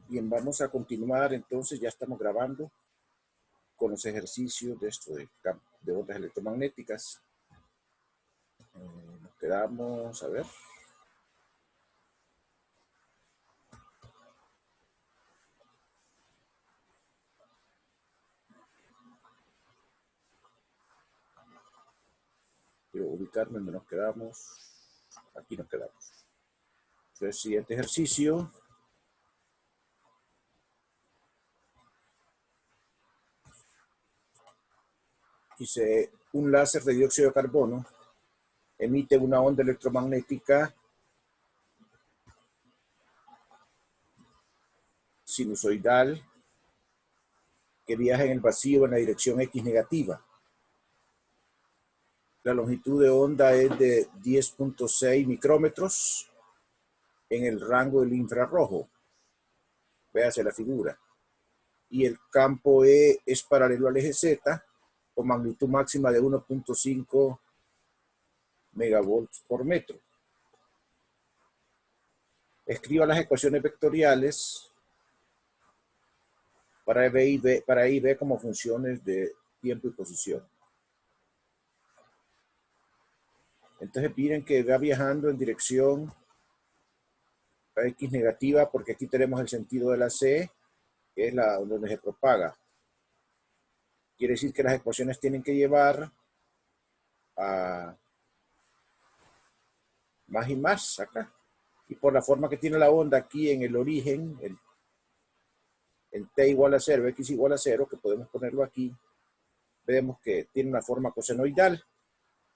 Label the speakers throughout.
Speaker 1: Bien, vamos a continuar entonces, ya estamos grabando con los ejercicios de esto de ondas electromagnéticas. Nos quedamos, a ver. Quiero ubicarme donde nos quedamos. Aquí nos quedamos. Entonces, siguiente ejercicio. Dice, un láser de dióxido de carbono emite una onda electromagnética sinusoidal que viaja en el vacío en la dirección X negativa. La longitud de onda es de 10.6 micrómetros en el rango del infrarrojo. Véase la figura. Y el campo E es paralelo al eje Z con magnitud máxima de 1.5 megavolts por metro. Escriba las ecuaciones vectoriales para I y B como funciones de tiempo y posición. Entonces miren que va viajando en dirección a X negativa porque aquí tenemos el sentido de la C, que es la donde se propaga. Quiere decir que las ecuaciones tienen que llevar a más y más acá. Y por la forma que tiene la onda aquí en el origen, en t igual a 0, x igual a 0, que podemos ponerlo aquí, vemos que tiene una forma cosenoidal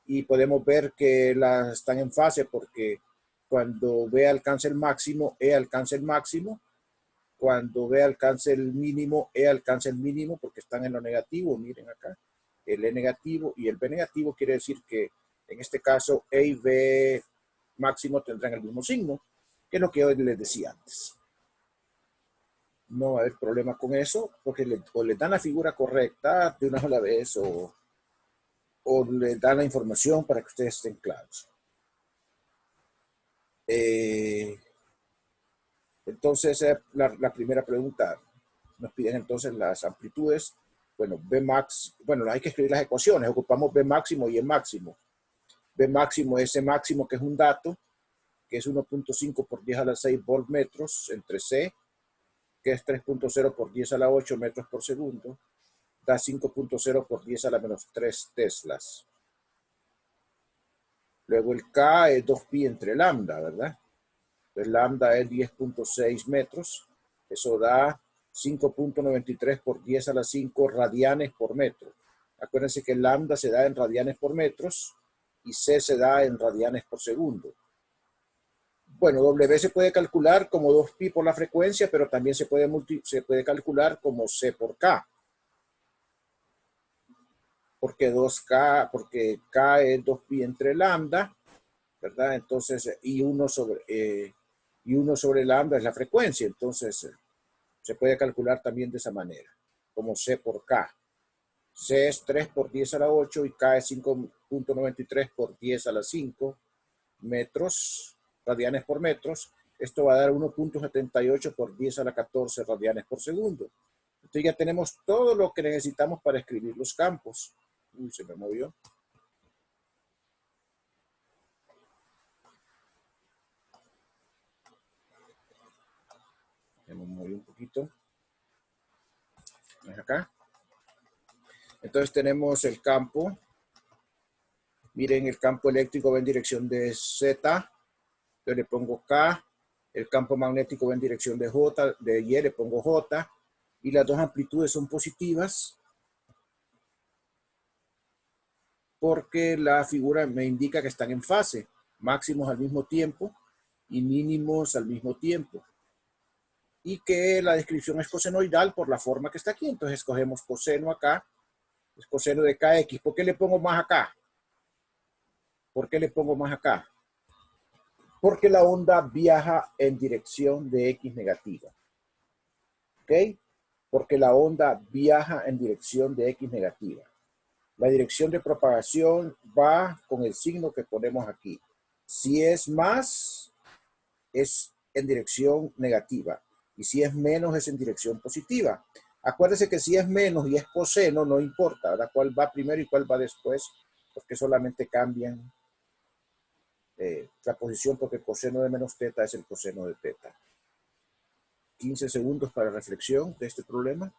Speaker 1: y podemos ver que las están en fase porque cuando B alcanza el máximo, E alcanza el máximo, cuando B alcanza el mínimo, E alcanza el mínimo porque están en lo negativo, miren acá, el E negativo y el B negativo quiere decir que en este caso E y B máximo tendrán el mismo signo, que es lo que hoy les decía antes. No va a haber problema con eso, porque o le dan la figura correcta de una sola vez o le dan la información para que ustedes estén claros. Entonces, la primera pregunta, nos piden entonces las amplitudes. Bueno, B max, bueno, hay que escribir las ecuaciones, ocupamos B máximo y E máximo. B máximo es E máximo, que es un dato, que es 1.5 por 10 a la 6 voltmetros entre C, que es 3.0 por 10 a la 8 metros por segundo, da 5.0 por 10 a la menos 3 teslas. Luego el K es 2pi entre lambda, ¿verdad? Entonces lambda es 10.6 metros, eso da 5.93 por 10 a la 5 radianes por metro. Acuérdense que lambda se da en radianes por metros y C se da en radianes por segundo. Bueno, W se puede calcular como 2pi por la frecuencia, pero también se puede calcular como C por K. Porque K es 2pi entre lambda, ¿verdad? Entonces, y 1 sobre lambda es la frecuencia, entonces se puede calcular también de esa manera, como C por K. C es 3 por 10 a la 8 y K es 5.93 por 10 a la 5 metros, radianes por metros. Esto va a dar 1.78 por 10 a la 14 radianes por segundo. Entonces ya tenemos todo lo que necesitamos para escribir los campos. Uy, se me movió. Se me movió un poquito. Es acá. Entonces tenemos el campo. Miren, el campo eléctrico va en dirección de Z. Yo le pongo K. El campo magnético va en dirección de J. De Y le pongo J. Y las dos amplitudes son positivas, porque la figura me indica que están en fase, máximos al mismo tiempo y mínimos al mismo tiempo. Y que la descripción es cosenoidal por la forma que está aquí. Entonces escogemos coseno acá, es coseno de KX. ¿Por qué le pongo más acá? ¿Por qué le pongo más acá? Porque la onda viaja en dirección de X negativa. ¿Ok? Porque la onda viaja en dirección de X negativa. La dirección de propagación va con el signo que ponemos aquí. Si es más, es en dirección negativa. Y si es menos es en dirección positiva. Acuérdese que si es menos y es coseno, no importa, ¿verdad? Cuál va primero y cuál va después, porque solamente cambian la posición, porque el coseno de menos teta es el coseno de teta. 15 segundos para reflexión de este problema.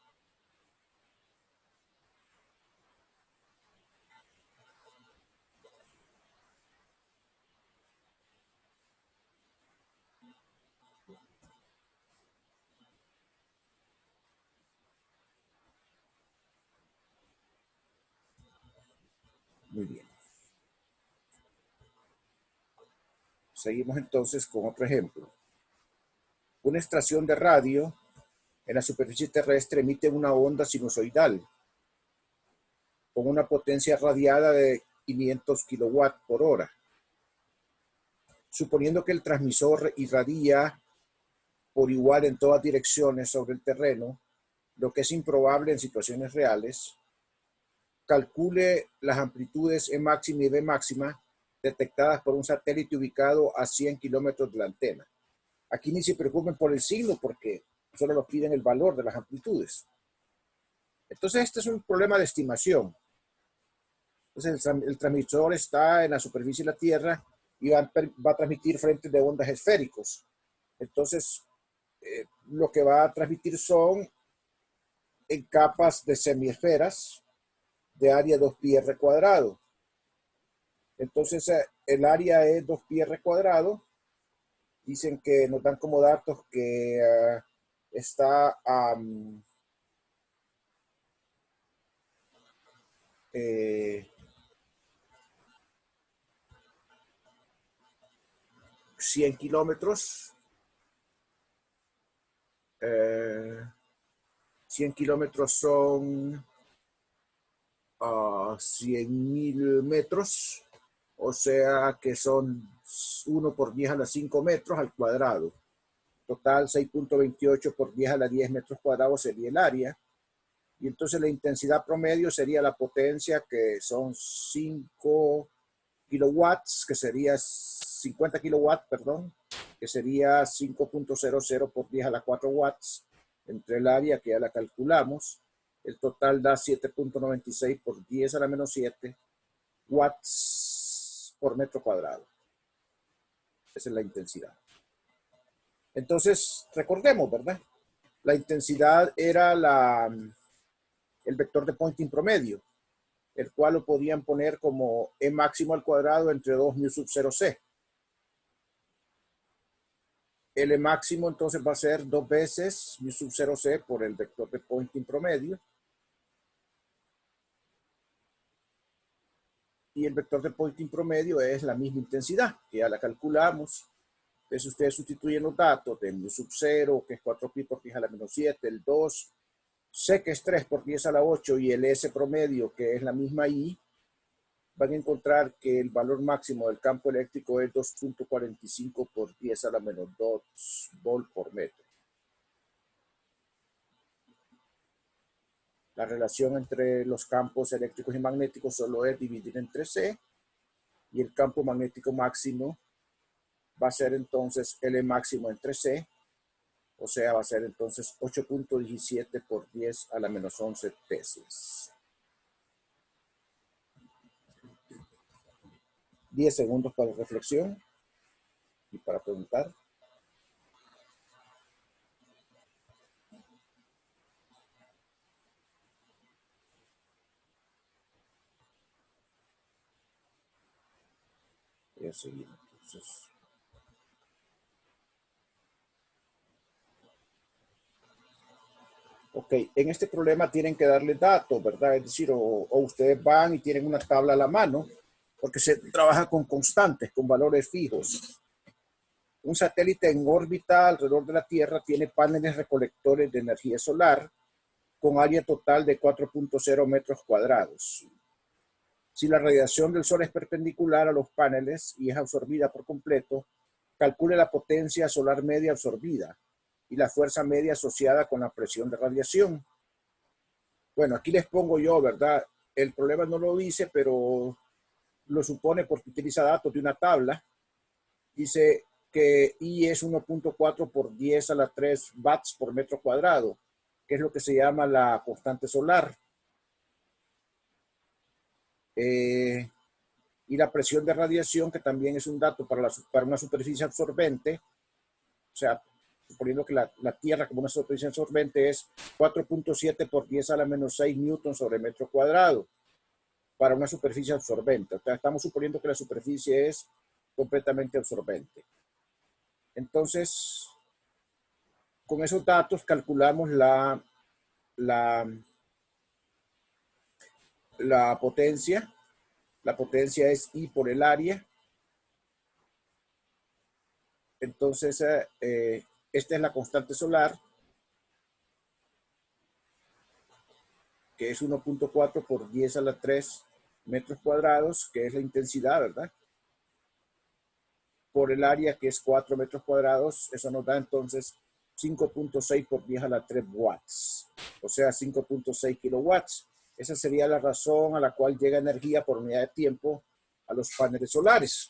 Speaker 1: Muy bien. Seguimos entonces con otro ejemplo. Una estación de radio en la superficie terrestre emite una onda sinusoidal con una potencia radiada de 500 kilowatts por hora. Suponiendo que el transmisor irradia por igual en todas direcciones sobre el terreno, lo que es improbable en situaciones reales, calcule las amplitudes E máxima y B máxima detectadas por un satélite ubicado a 100 kilómetros de la antena. Aquí ni se preocupen por el signo porque solo nos piden el valor de las amplitudes. Entonces este es un problema de estimación. Entonces el transmisor está en la superficie de la Tierra y va a transmitir frentes de ondas esféricos. Entonces lo que va a transmitir son en capas de semiesferas de área 2πr cuadrado. Entonces el área es 2πr cuadrado. Dicen que nos dan como datos que está a 100 kilómetros. 100 kilómetros son 100.000 metros, o sea que son 1 por 10 a la 5 metros al cuadrado. Total 6.28 por 10 a la 10 metros cuadrados sería el área. Y entonces la intensidad promedio sería la potencia, que son 5 kilowatts, que sería 50 kilowatts, perdón, que sería 5.00 por 10 a la 4 watts, entre el área que ya la calculamos. El total da 7.96 por 10 a la menos 7 watts por metro cuadrado. Esa es la intensidad. Entonces, recordemos, ¿verdad? La intensidad era el vector de Poynting promedio, el cual lo podían poner como E máximo al cuadrado entre 2 mu sub 0c. El E máximo entonces va a ser 2 veces mu sub 0c por el vector de Poynting promedio. Y el vector de Poynting promedio es la misma intensidad, que ya la calculamos. Entonces ustedes sustituyen los datos de mu sub 0, que es 4pi por 10 a la menos 7, el 2, C, que es 3 por 10 a la 8, y el S promedio, que es la misma I, van a encontrar que el valor máximo del campo eléctrico es 2.45 por 10 a la menos 2 volt por metro. La relación entre los campos eléctricos y magnéticos solo es dividir entre C, y el campo magnético máximo va a ser entonces L máximo entre C, o sea, va a ser entonces 8.17 por 10 a la menos 11 Teslas. 10 segundos para reflexión y para preguntar. Voy a seguir entonces. Ok, en este problema tienen que darle datos, ¿verdad? Es decir, o ustedes van y tienen una tabla a la mano, porque se trabaja con constantes, con valores fijos. Un satélite en órbita alrededor de la Tierra tiene paneles recolectores de energía solar con área total de 4.0 metros cuadrados. Si la radiación del Sol es perpendicular a los paneles y es absorbida por completo, calcule la potencia solar media absorbida y la fuerza media asociada con la presión de radiación. Bueno, aquí les pongo yo, ¿verdad? El problema no lo dice, pero lo supone porque utiliza datos de una tabla. Dice, que I es 1.4 por 10 a la 3 watts por metro cuadrado, que es lo que se llama la constante solar. Y la presión de radiación, que también es un dato para una superficie absorbente, o sea, suponiendo que la Tierra como una superficie absorbente es 4.7 por 10 a la menos 6 newton sobre metro cuadrado para una superficie absorbente. O sea, estamos suponiendo que la superficie es completamente absorbente. Entonces, con esos datos calculamos la potencia. La potencia es I por el área. Entonces, esta es la constante solar, que es 1.4 por 10 a la 3 metros cuadrados, que es la intensidad, ¿verdad? Por el área, que es 4 metros cuadrados, eso nos da entonces 5.6 por 10 a la 3 watts, o sea, 5.6 kilowatts. Esa sería la razón a la cual llega energía por unidad de tiempo a los paneles solares.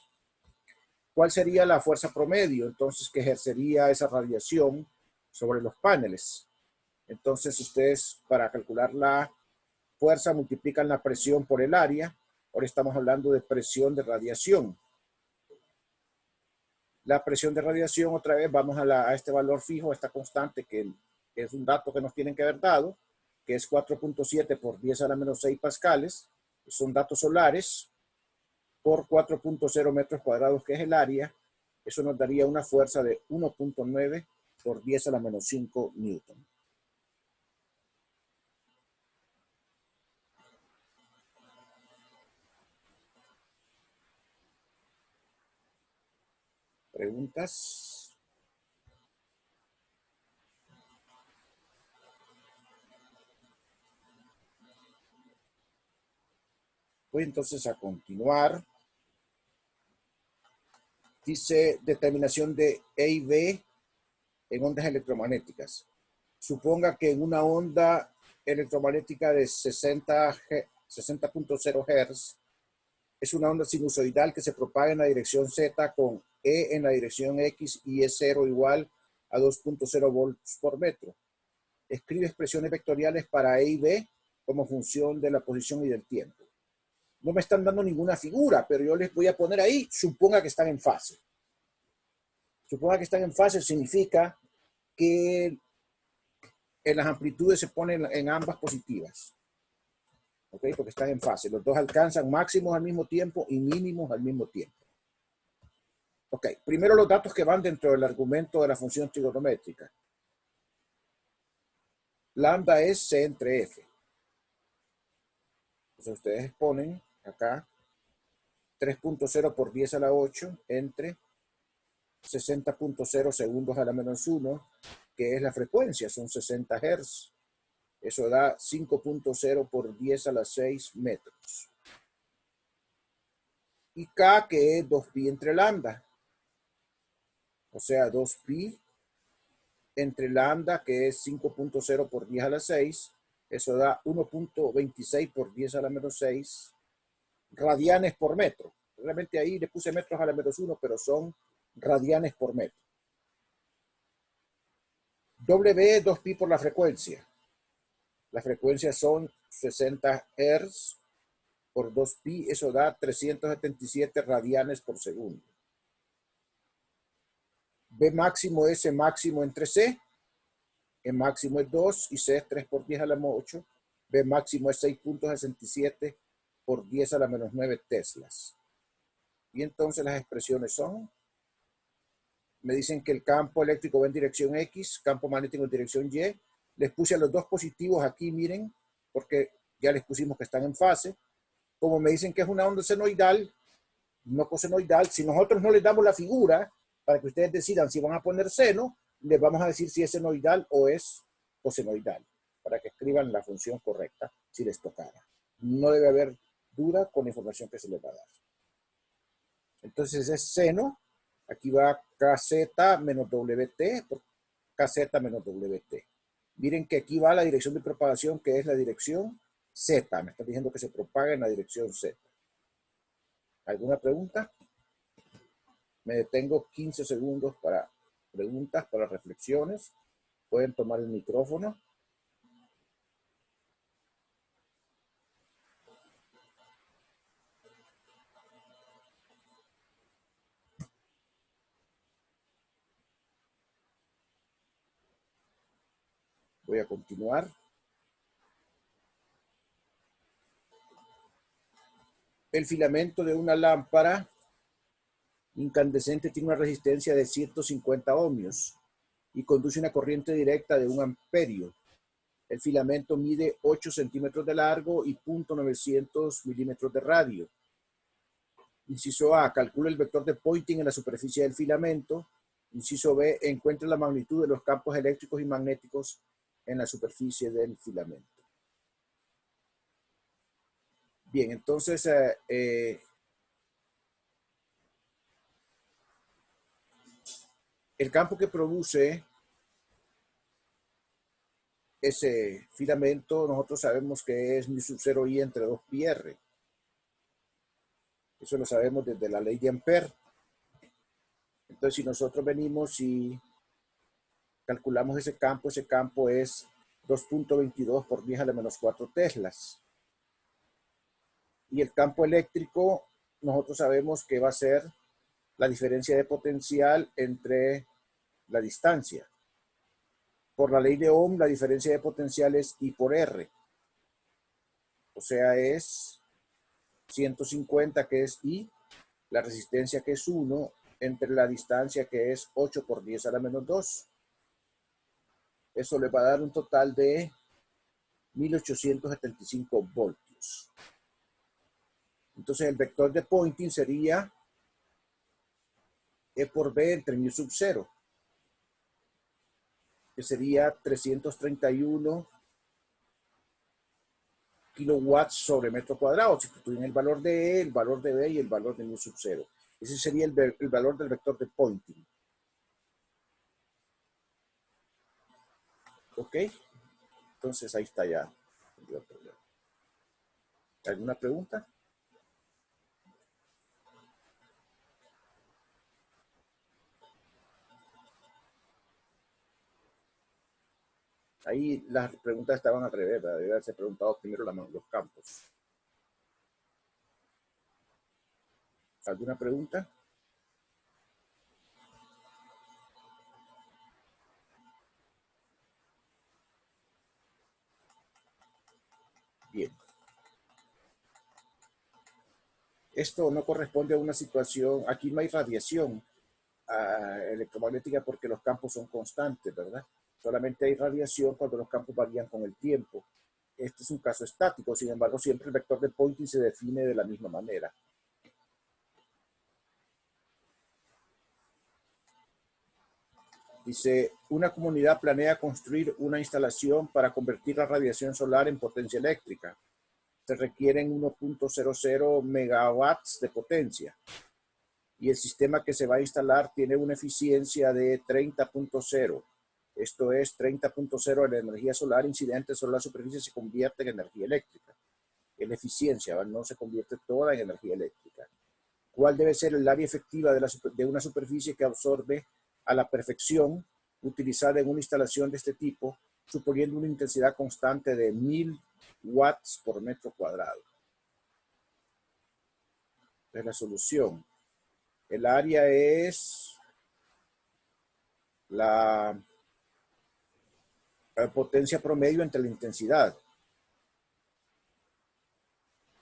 Speaker 1: ¿Cuál sería la fuerza promedio entonces que ejercería esa radiación sobre los paneles? Entonces ustedes, para calcular la fuerza, multiplican la presión por el área. Ahora estamos hablando de presión de radiación. La presión de radiación, otra vez, vamos a este valor fijo, a esta constante, que es un dato que nos tienen que haber dado, que es 4.7 por 10 a la menos 6 pascales. Son datos solares por 4.0 metros cuadrados, que es el área. Eso nos daría una fuerza de 1.9 por 10 a la menos 5 newton. ¿Preguntas? Voy entonces a continuar. Dice determinación de E y B en ondas electromagnéticas. Suponga que en una onda electromagnética de 60.0 Hz es una onda sinusoidal que se propaga en la dirección Z con E en la dirección X y es 0 igual a 2.0 volts por metro. Escribe expresiones vectoriales para E y B como función de la posición y del tiempo. No me están dando ninguna figura, pero yo les voy a poner ahí, suponga que están en fase. Suponga que están en fase significa que en las amplitudes se ponen en ambas positivas. ¿Ok? Porque están en fase. Los dos alcanzan máximos al mismo tiempo y mínimos al mismo tiempo. Ok, primero los datos que van dentro del argumento de la función trigonométrica. Lambda es C entre F. Entonces ustedes ponen acá 3.0 por 10 a la 8 entre 60.0 segundos a la menos 1, que es la frecuencia, son 60 Hz. Eso da 5.0 por 10 a la 6 metros. Y K, que es 2pi entre lambda. O sea, 2pi entre lambda, que es 5.0 por 10 a la 6. Eso da 1.26 por 10 a la menos 6 radianes por metro. Realmente ahí le puse metros a la menos 1, pero son radianes por metro. W, 2pi por la frecuencia. La frecuencia son 60 Hz por 2pi, eso da 377 radianes por segundo. B máximo es E máximo entre C. E máximo es 2 y C es 3 por 10 a la menos 8. B máximo es 6.67 por 10 a la menos 9 teslas. Y entonces las expresiones son, me dicen que el campo eléctrico va en dirección X, campo magnético en dirección Y. Les puse a los dos positivos aquí, miren, porque ya les pusimos que están en fase. Como me dicen que es una onda senoidal, no cosenoidal, si nosotros no les damos la figura para que ustedes decidan si van a poner seno, les vamos a decir si es senoidal o es cosenoidal, para que escriban la función correcta si les tocara. No debe haber duda con la información que se les va a dar. Entonces es seno, aquí va KZ menos WT por KZ menos WT. Miren que aquí va la dirección de propagación, que es la dirección Z. Me están diciendo que se propaga en la dirección Z. ¿Alguna pregunta? Me detengo 15 segundos para preguntas, para reflexiones. Pueden tomar el micrófono. Voy a continuar. El filamento de una lámpara incandescente tiene una resistencia de 150 ohmios y conduce una corriente directa de 1 amperio. El filamento mide 8 centímetros de largo y 0.900 milímetros de radio. Inciso A, calcula el vector de Poynting en la superficie del filamento. Inciso B, encuentra la magnitud de los campos eléctricos y magnéticos en la superficie del filamento. Bien, entonces el campo que produce ese filamento, nosotros sabemos que es mu sub 0 I entre 2 pi r. Eso lo sabemos desde la ley de Ampère. Entonces, si nosotros venimos y calculamos ese campo es 2.22 por 10 a la menos 4 teslas. Y el campo eléctrico, nosotros sabemos que va a ser la diferencia de potencial entre la distancia. Por la ley de Ohm, la diferencia de potencial es I por R. O sea, es 150, que es I, la resistencia, que es 1, entre la distancia, que es 8 por 10 a la menos 2. Eso le va a dar un total de 1875 voltios. Entonces el vector de Poynting sería E por B entre mu sub 0, que sería 331 kilowatts sobre metro cuadrado. Sustituyen el valor de E, el valor de B y el valor de mu sub 0. Ese sería el valor del vector de Poynting. ¿Ok? Entonces ahí está ya. ¿Alguna pregunta? Ahí las preguntas estaban al revés, ¿verdad? Debe haberse preguntado primero los campos. ¿Alguna pregunta? Bien. Esto no corresponde a una situación, aquí no hay radiación electromagnética porque los campos son constantes, ¿verdad? Solamente hay radiación cuando los campos varían con el tiempo. Este es un caso estático, sin embargo, siempre el vector de Poynting se define de la misma manera. Dice, una comunidad planea construir una instalación para convertir la radiación solar en potencia eléctrica. Se requieren 1.00 megawatts de potencia. Y el sistema que se va a instalar tiene una eficiencia de 30.0. Esto es 30.0 de la energía solar incidente sobre la superficie se convierte en energía eléctrica. Es la eficiencia, ¿verdad? No se convierte toda en energía eléctrica. ¿Cuál debe ser el área efectiva de una superficie que absorbe a la perfección utilizada en una instalación de este tipo, suponiendo una intensidad constante de 1000 watts por metro cuadrado? Es la solución. El área es la potencia promedio entre la intensidad.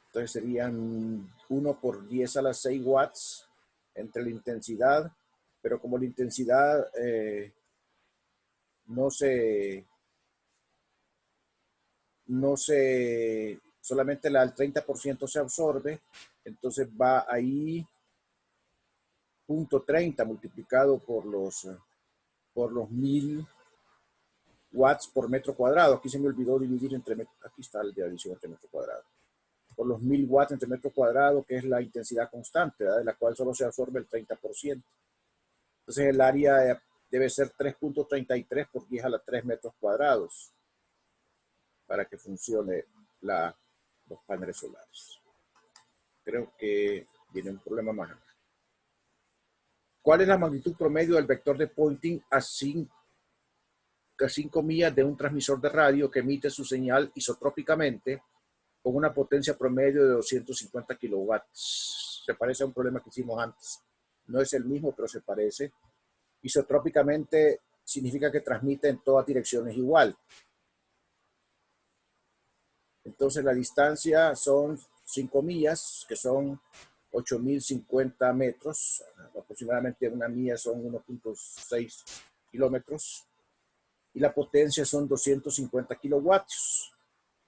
Speaker 1: Entonces serían 1 por 10 a las 6 watts entre la intensidad, pero como la intensidad solamente al 30% se absorbe, entonces va ahí 0.30 multiplicado por los 1000 watts por metro cuadrado. Aquí se me olvidó dividir aquí está la división entre metro cuadrado. Por los 1000 watts entre metro cuadrado, que es la intensidad constante, ¿verdad? De la cual solo se absorbe el 30%. Entonces el área debe ser 3.33 por 10 a la 3 metros cuadrados para que funcione los paneles solares. Creo que viene un problema más. ¿Cuál es la magnitud promedio del vector de Poynting a 5 millas de un transmisor de radio que emite su señal isotrópicamente con una potencia promedio de 250 kilowatts? Se parece a un problema que hicimos antes. No es el mismo, pero se parece. Isotrópicamente significa que transmite en todas direcciones igual. Entonces la distancia son 5 millas, que son 8.050 metros. Aproximadamente una milla son 1.6 kilómetros. Y la potencia son 250 kilowatts.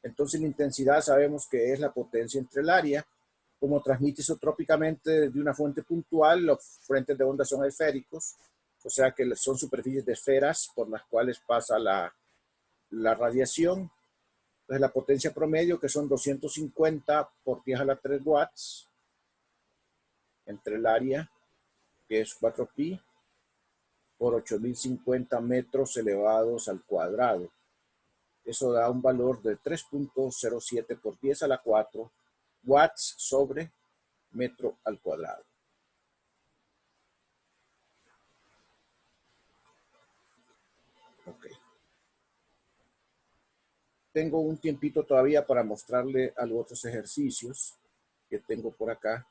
Speaker 1: Entonces la intensidad sabemos que es la potencia entre el área. Como transmite isotrópicamente de una fuente puntual, los frentes de onda son esféricos, o sea que son superficies de esferas por las cuales pasa la radiación. Entonces la potencia promedio, que son 250 por 10 a la 3 watts, entre el área, que es 4pi, por 8.050 metros elevados al cuadrado. Eso da un valor de 3.07 por 10 a la 4 watts sobre metro al cuadrado. Ok. Tengo un tiempito todavía para mostrarle algunos otros ejercicios que tengo por acá.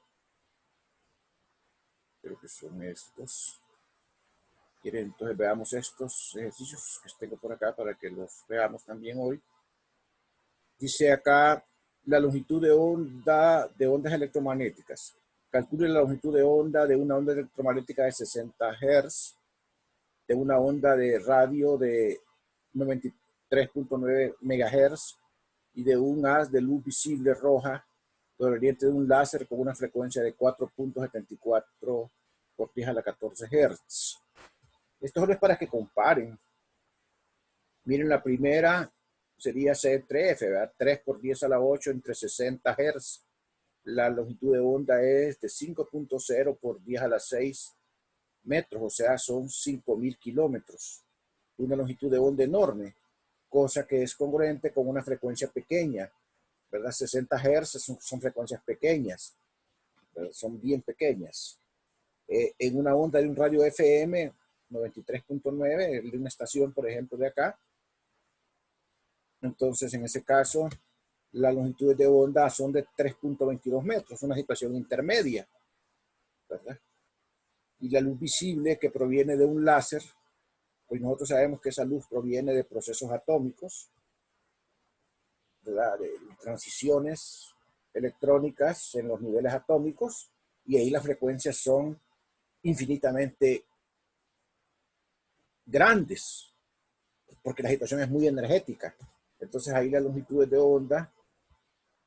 Speaker 1: Creo que son estos. ¿Quieren? Entonces veamos estos ejercicios que tengo por acá para que los veamos también hoy. Dice acá la longitud de ondas electromagnéticas. Calcule la longitud de onda de una onda electromagnética de 60 Hz, de una onda de radio de 93.9 MHz y de un haz de luz visible roja proveniente de un láser con una frecuencia de 4.74 por 10 a la 14 Hz. Esto solo es para que comparen. Miren, la primera sería C3F, ¿verdad? 3 por 10 a la 8 entre 60 Hz. La longitud de onda es de 5.0 por 10 a la 6 metros, o sea, son 5.000 kilómetros. Una longitud de onda enorme, cosa que es congruente con una frecuencia pequeña, ¿verdad? 60 Hz son frecuencias pequeñas, ¿verdad? Son bien pequeñas. En una onda de un radio FM 93.9, de una estación, por ejemplo, de acá, entonces en ese caso las longitudes de onda son de 3.22 metros, una situación intermedia, ¿verdad? Y la luz visible que proviene de un láser, pues nosotros sabemos que esa luz proviene de procesos atómicos, ¿verdad? De transiciones electrónicas en los niveles atómicos, y ahí las frecuencias son infinitamente grandes, porque la situación es muy energética. Entonces ahí las longitudes de onda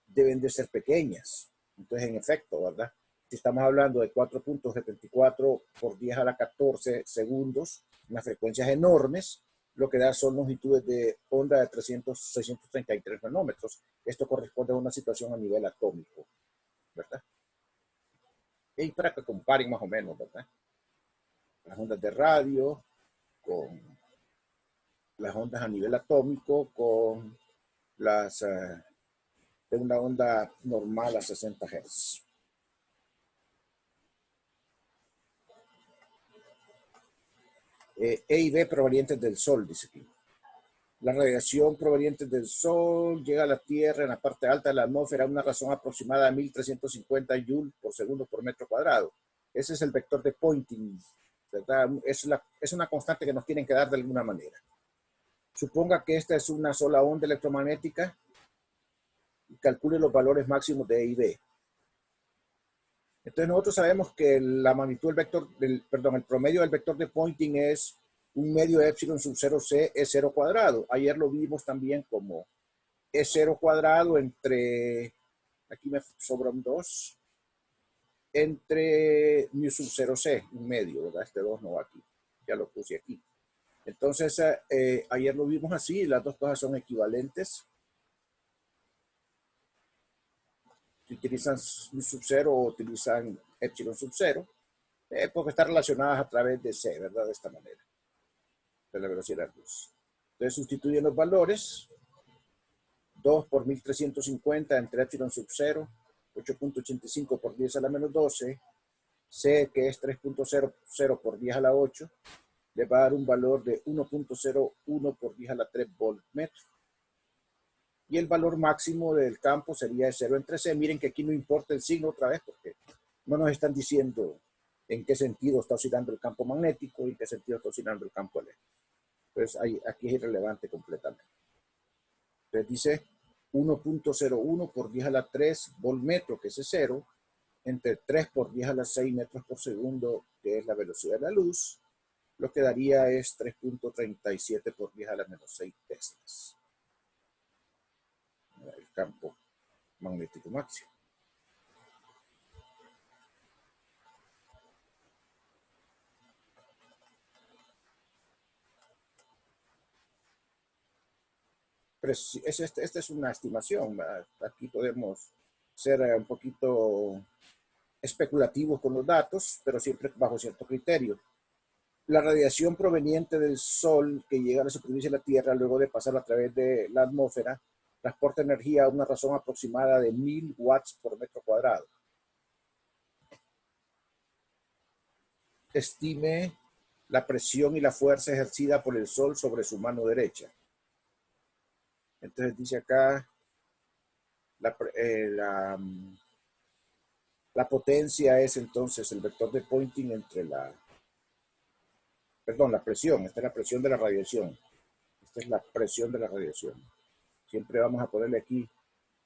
Speaker 1: deben de ser pequeñas. Entonces, en efecto, ¿verdad? Si estamos hablando de 4.74 por 10 a la 14 segundos, unas frecuencias enormes, lo que da son longitudes de onda de 633 nanómetros. Esto corresponde a una situación a nivel atómico, ¿verdad? Y para que comparen más o menos, ¿verdad? Las ondas de radio con las ondas a nivel atómico con las de una onda normal a 60 Hz. E y B provenientes del Sol, dice aquí. La radiación proveniente del Sol llega a la Tierra en la parte alta de la atmósfera a una razón aproximada de 1.350 joules por segundo por metro cuadrado. Ese es el vector de Poynting, ¿verdad? Es una constante que nos tienen que dar de alguna manera. Suponga que esta es una sola onda electromagnética y calcule los valores máximos de E y B. Entonces nosotros sabemos que la magnitud del vector, el promedio del vector de Poynting es un medio de epsilon sub 0c es 0 cuadrado. Ayer lo vimos también como es 0 cuadrado entre, aquí me sobra un 2, entre mu sub 0c, un medio, ¿verdad? Este 2 no va aquí, ya lo puse aquí. Entonces, ayer lo vimos así, las dos cosas son equivalentes. Si utilizan mu sub 0 o utilizan epsilon sub 0, porque están relacionadas a través de C, ¿verdad? De esta manera, de la velocidad de la luz. Entonces sustituyen los valores, 2 por 1350 entre epsilon sub 0, 8.85 por 10 a la menos 12, C, que es 3.00 por 10 a la 8, le va a dar un valor de 1.01 por 10 a la 3 voltmetro. Y el valor máximo del campo sería de 0 entre C. Miren que aquí no importa el signo otra vez, porque no nos están diciendo en qué sentido está oscilando el campo magnético y en qué sentido está oscilando el campo eléctrico. Entonces aquí es irrelevante completamente. Entonces dice 1.01 por 10 a la 3 voltmetro, que es 0, entre 3 por 10 a la 6 metros por segundo, que es la velocidad de la luz. Lo que daría es 3.37 por 10 a la menos 6 teslas. El campo magnético máximo. Pero esta es una estimación, ¿verdad? Aquí podemos ser un poquito especulativos con los datos, pero siempre bajo cierto criterio. La radiación proveniente del Sol que llega a la superficie de la Tierra luego de pasar a través de la atmósfera transporta energía a una razón aproximada de 1000 watts por metro cuadrado. Estime la presión y la fuerza ejercida por el Sol sobre su mano derecha. Entonces dice acá la potencia es entonces el vector de Poynting entre la presión. Esta es la presión de la radiación. Esta es la presión de la radiación. Siempre vamos a ponerle aquí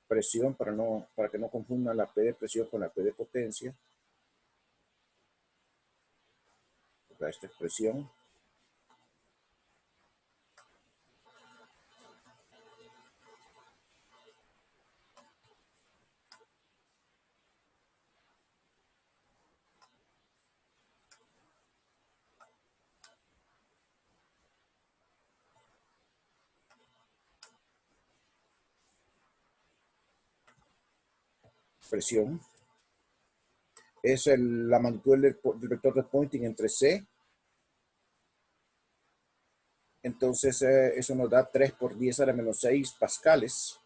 Speaker 1: presión para que no confundan la P de presión con la P de potencia. Esta es presión. Presión. Es la magnitud del vector de Poynting entre C. Entonces eso nos da 3 por 10 a la menos 6 pascales.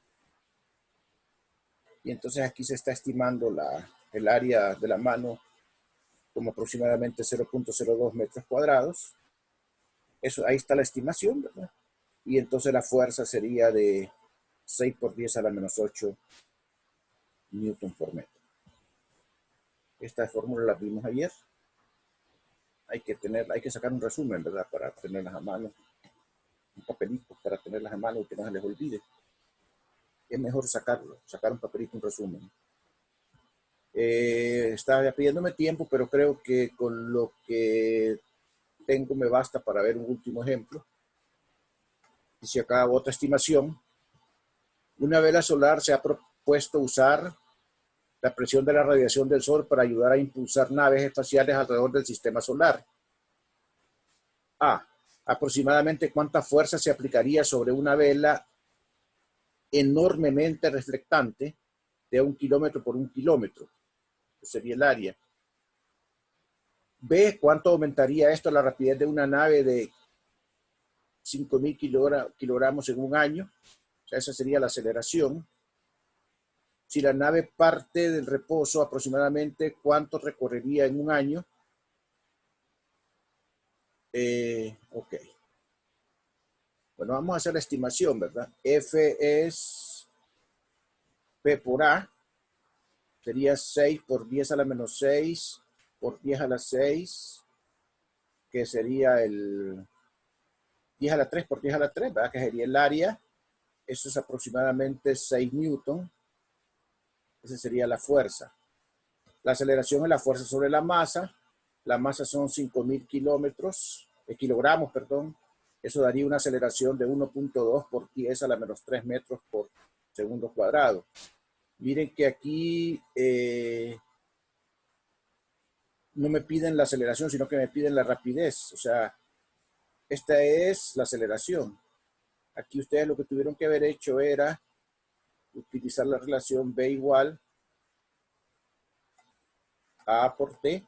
Speaker 1: Y entonces aquí se está estimando el área de la mano como aproximadamente 0.02 metros cuadrados. Eso, ahí está la estimación, ¿verdad? Y entonces la fuerza sería de 6 por 10 a la menos 8 newton por metro. Esta fórmula la vimos ayer. Hay que sacar un resumen, ¿verdad? Para tenerlas a mano. Un papelito para tenerlas a mano y que no se les olvide. Es mejor sacar un papelito, un resumen. Estaba pidiéndome tiempo, pero creo que con lo que tengo me basta para ver un último ejemplo. Dice acá otra estimación. Una vela solar se ha propuesto usar la presión de la radiación del Sol para ayudar a impulsar naves espaciales alrededor del sistema solar. A. Aproximadamente cuánta fuerza se aplicaría sobre una vela enormemente reflectante de 1 kilómetro por 1 kilómetro. Eso sería el área. B. ¿Cuánto aumentaría esto la rapidez de una nave de 5.000 kilogramos en un año? O sea, esa sería la aceleración. Si la nave parte del reposo, aproximadamente ¿cuánto recorrería en un año? Ok. Bueno, vamos a hacer la estimación, ¿verdad? F es P por A. Sería 6 por 10 a la menos 6 por 10 a la 6, que sería el 10 a la 3 por 10 a la 3, ¿verdad? Que sería el área. Eso es aproximadamente 6 newton. Esa sería la fuerza. La aceleración es la fuerza sobre la masa. La masa son 5.000 kilogramos, perdón. Eso daría una aceleración de 1.2 por 10 a la menos 3 metros por segundo cuadrado. Miren que aquí no me piden la aceleración, sino que me piden la rapidez. O sea, esta es la aceleración. Aquí ustedes lo que tuvieron que haber hecho era utilizar la relación B igual a A por T.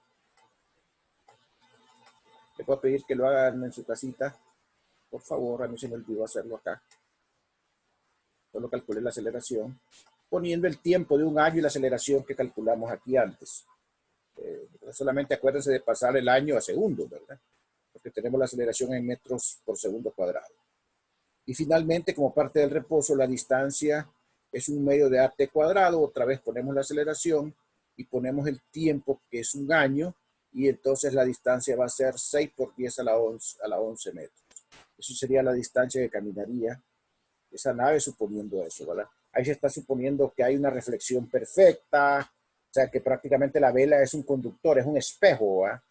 Speaker 1: Les puedo pedir que lo hagan en su casita. Por favor, a mí se me olvidó hacerlo acá. Solo calculé la aceleración, poniendo el tiempo de un año y la aceleración que calculamos aquí antes. Solamente acuérdense de pasar el año a segundos, ¿verdad? Porque tenemos la aceleración en metros por segundo cuadrado. Y finalmente, como parte del reposo, la distancia es un medio de AT cuadrado. Otra vez ponemos la aceleración y ponemos el tiempo, que es un año, y entonces la distancia va a ser 6 por 10 a la 11 metros. Eso sería la distancia que caminaría esa nave suponiendo eso, ¿verdad? Ahí se está suponiendo que hay una reflexión perfecta, o sea, que prácticamente la vela es un conductor, es un espejo, ¿verdad?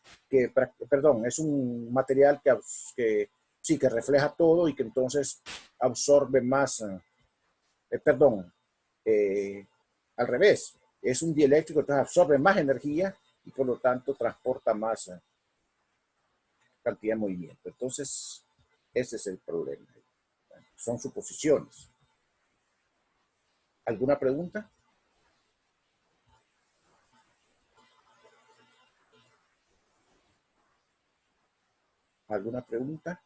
Speaker 1: Perdón, es un material que sí, que refleja todo y que entonces absorbe más, al revés, es un dieléctrico, entonces absorbe más energía y por lo tanto transporta más cantidad de movimiento. Entonces, ese es el problema. Son suposiciones. ¿Alguna pregunta? ¿Alguna pregunta?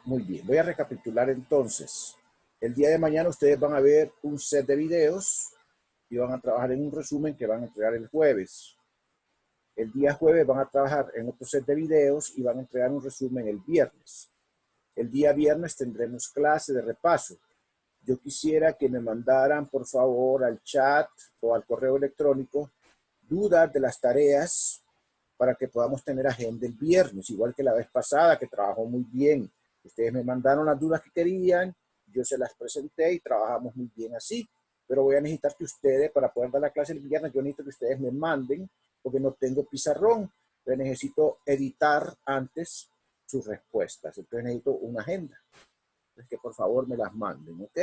Speaker 1: Muy bien, voy a recapitular entonces. El día de mañana ustedes van a ver un set de videos y van a trabajar en un resumen que van a entregar el jueves. El día jueves van a trabajar en otro set de videos y van a entregar un resumen el viernes. El día viernes tendremos clase de repaso. Yo quisiera que me mandaran, por favor, al chat o al correo electrónico dudas de las tareas para que podamos tener agenda el viernes, igual que la vez pasada, que trabajó muy bien. Ustedes me mandaron las dudas que querían, yo se las presenté y trabajamos muy bien así. Pero voy a necesitar que ustedes, para poder dar la clase el viernes, yo necesito que ustedes me manden, porque no tengo pizarrón. Entonces necesito editar antes sus respuestas. Entonces necesito una agenda. Entonces que por favor me las manden, ¿ok?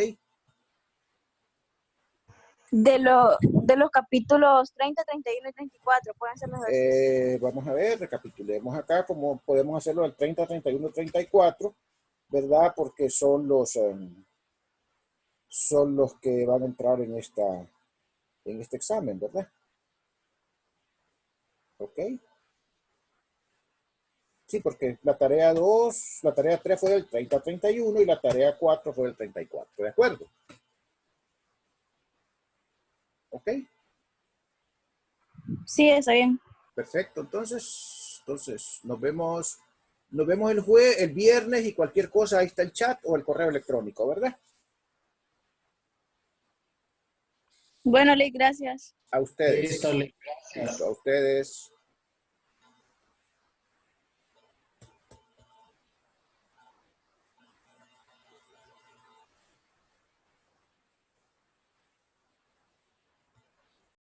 Speaker 2: De los capítulos 30, 31 y 34, pueden ser los ejercicios.
Speaker 1: Vamos a ver, recapitulemos acá cómo podemos hacerlo del 30, 31, 34, ¿verdad? Porque son los que van a entrar en este examen, ¿verdad? ¿Ok? Sí, porque la tarea 2, la tarea 3 fue del 30 a 31 y la tarea 4 fue del 34, ¿de acuerdo? ¿Ok?
Speaker 2: Sí, está bien.
Speaker 1: Perfecto, entonces nos vemos el viernes y cualquier cosa, ahí está el chat o el correo electrónico, ¿verdad?
Speaker 2: Bueno, Lick, gracias.
Speaker 1: A ustedes.
Speaker 3: Listo,
Speaker 1: Listo, a ustedes.